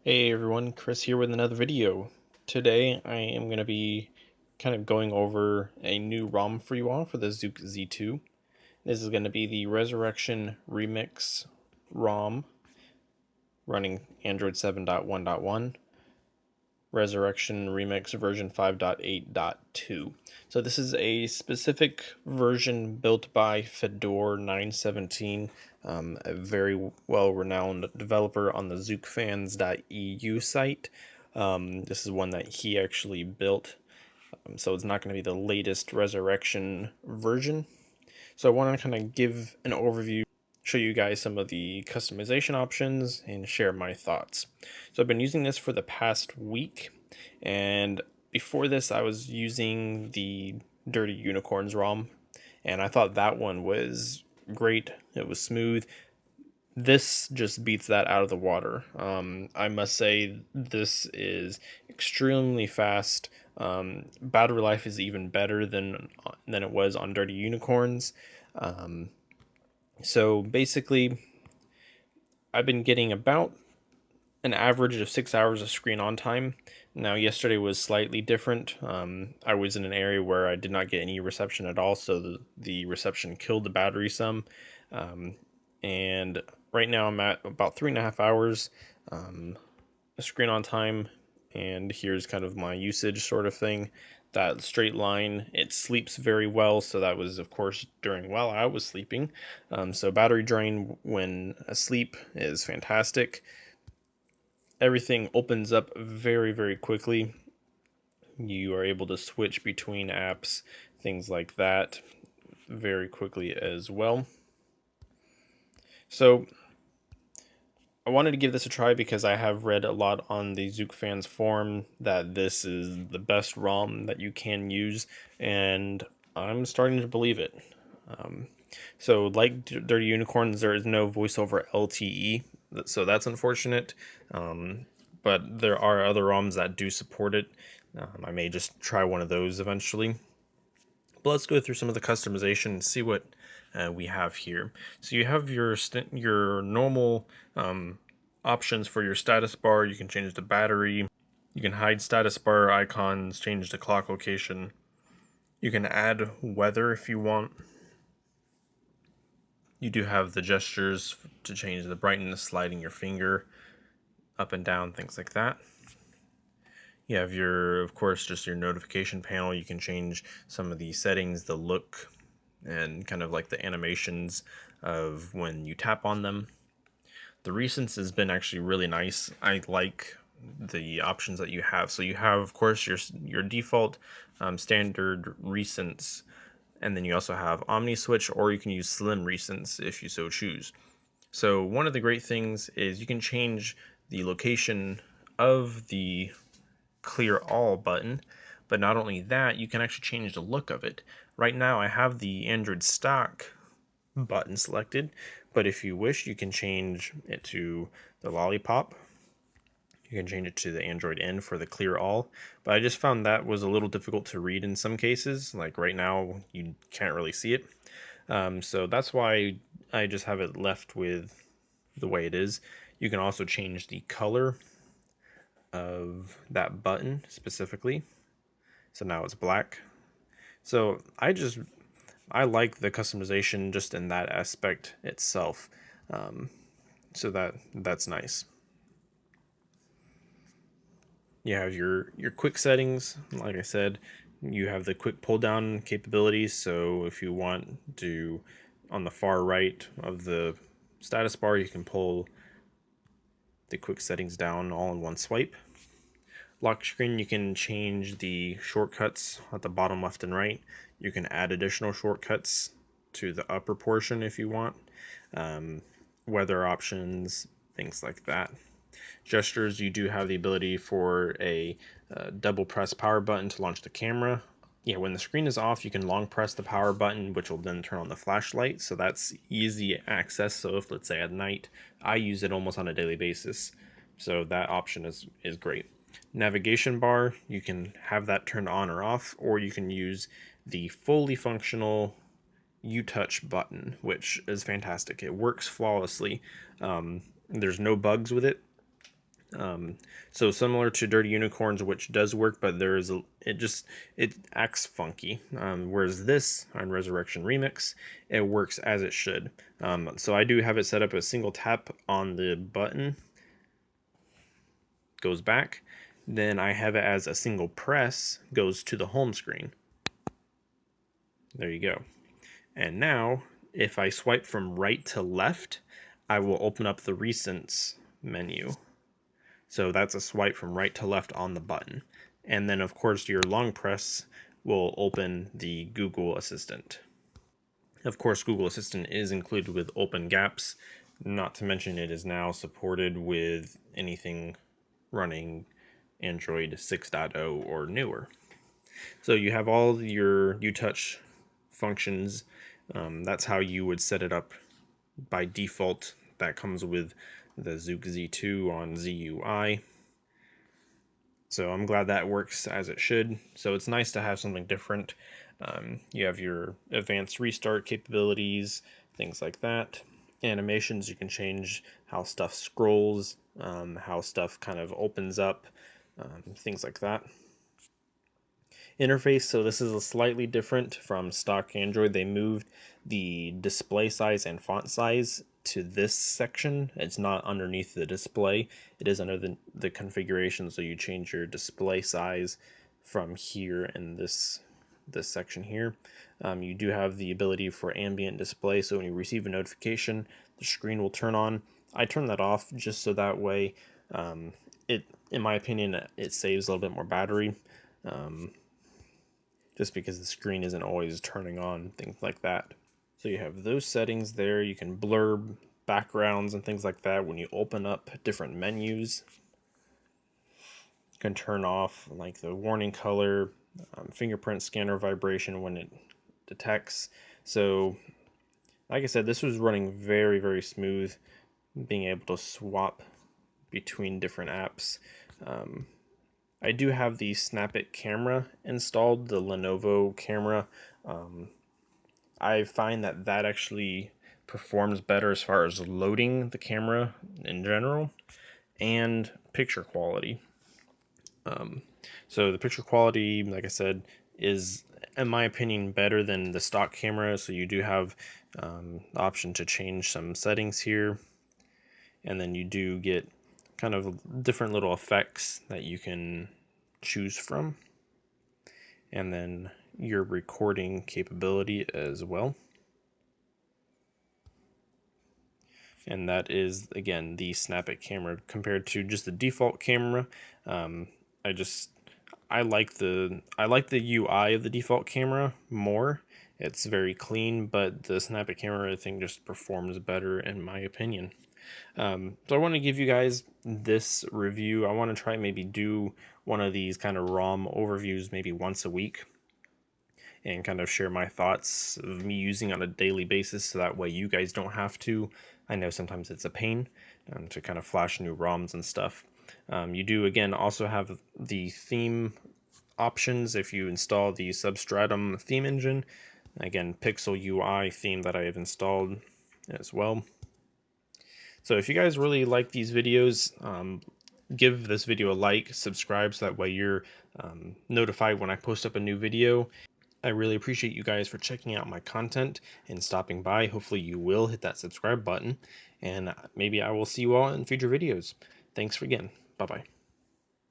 Hey everyone, Chris here with another video. Today I am going to be kind of going over a new ROM for you all for the Zuk Z2. This is going to be the Resurrection Remix ROM running Android 7.1.1, Resurrection Remix version 5.8.2. So this is a specific version built by Fedor 917, a very well-renowned developer on the zukfans.eu site. This is one that he actually built, so it's not going to be the latest Resurrection version. So I want to kind of give an overview, show you guys some of the customization options, and share my thoughts. So I've been using this for the past week, and before this I was using the Dirty Unicorns ROM, and I thought that one was great. It was smooth. This just beats that out of the water. I must say this is extremely fast. Battery life is even better than it was on Dirty Unicorns. Um, so basically, I've been getting about an average of 6 hours of screen on time. Now, yesterday was slightly different. I was in an area where I did not get any reception at all, so the reception killed the battery some. And right now I'm at about 3.5 hours screen on time, and here's kind of my usage sort of thing. That straight line, it sleeps very well, so that was of course during while I was sleeping. So battery drain when asleep is fantastic. Everything opens up very quickly. You are able to switch between apps, things like that, very quickly as well. So I wanted to give this a try because I have read a lot on the Zuk fans forum that this is the best ROM that you can use, and I'm starting to believe it. So like Dirty Unicorns, there is no voice over LTE, so that's unfortunate. But there are other ROMs that do support it. I may just try one of those eventually. But let's go through some of the customization and see what we have here. So you have your normal options for your status bar. You can change the battery. You can hide status bar icons, change the clock location. You can add weather if you want. You do have the gestures to change the brightness, sliding your finger up and down, things like that. You have of course, just your notification panel. You can change some of the settings, the look, and kind of like the animations of when you tap on them. The recents has been actually really nice. I like the options that you have. So you have, of course, your default standard recents, and then you also have Omni Switch, or you can use Slim recents if you so choose. So one of the great things is you can change the location of the clear all button, but not only that, you can actually change the look of it. Right now I have the Android stock button selected, but if you wish you can change it to the lollipop. You can change it to the Android N for the clear all, but I just found that was a little difficult to read in some cases. Like right now you can't really see it, so that's why I just have it left with the way it is. You can also change the color of that button specifically, so now it's black. So I like the customization just in that aspect itself. So that's nice. You have your quick settings. Like I said, you have the quick pull down capabilities. So if you want to, on the far right of the status bar, you can pull the quick settings down all in one swipe. Lock screen, you can change the shortcuts at the bottom left and right. You can add additional shortcuts to the upper portion if you want. Weather options, things like that. Gestures, you do have the ability for a double press power button to launch the camera. Yeah, when the screen is off, you can long press the power button, which will then turn on the flashlight. So that's easy access. So if, let's say, at night, I use it almost on a daily basis. So that option is great. Navigation bar, you can have that turned on or off, or you can use the fully functional U-Touch button, which is fantastic. It works flawlessly. There's no bugs with it. So similar to Dirty Unicorns, which does work, but there is it acts funky. Whereas this on Resurrection Remix, it works as it should. So I do have it set up a single tap on the button, goes back. Then I have it as a single press, goes to the home screen. There you go. And now, if I swipe from right to left, I will open up the Recents menu. So that's a swipe from right to left on the button. And then, of course, your long press will open the Google Assistant. Of course, Google Assistant is included with open gaps, not to mention it is now supported with anything running Android 6.0 or newer. So you have all your UTouch functions. That's how you would set it up by default. That comes with the Zuk Z2 on ZUI. So I'm glad that works as it should. So it's nice to have something different. You have your advanced restart capabilities, things like that. Animations, you can change how stuff scrolls, how stuff kind of opens up, things like that. Interface, so this is a slightly different from stock Android. They moved the display size and font size to this section. It's not underneath the display, it is under the configuration. So you change your display size from here in this section here. You do have the ability for ambient display, so when you receive a notification, the screen will turn on. I turn that off just so that way, it, in my opinion, it saves a little bit more battery. Just because the screen isn't always turning on, things like that. So you have those settings there. You can blur backgrounds and things like that when you open up different menus. You can turn off like the warning color, fingerprint scanner vibration when it detects. So like I said, this was running very, very smooth, being able to swap between different apps. I do have the Snap It camera installed, the Lenovo camera. I find that that actually performs better as far as loading the camera in general and picture quality. So the picture quality, like I said, is in my opinion better than the stock camera. So you do have the option to change some settings here, and then you do get kind of different little effects that you can choose from, and then your recording capability as well. And that is again the Snap It camera compared to just the default camera. Um, I just I like the UI of the default camera more. It's very clean, but the Snap It camera I think just performs better in my opinion. So I want to give you guys this review. I want to try maybe do one of these kind of ROM overviews maybe once a week, and kind of share my thoughts of me using on a daily basis, so that way you guys don't have to. I know sometimes it's a pain to kind of flash new ROMs and stuff. You do again also have the theme options if you install the Substratum theme engine. Again, Pixel UI theme that I have installed as well. So if you guys really like these videos, give this video a like, subscribe, so that way you're notified when I post up a new video. I really appreciate you guys for checking out my content and stopping by. Hopefully you will hit that subscribe button, and maybe I will see you all in future videos. Thanks again. Bye-bye.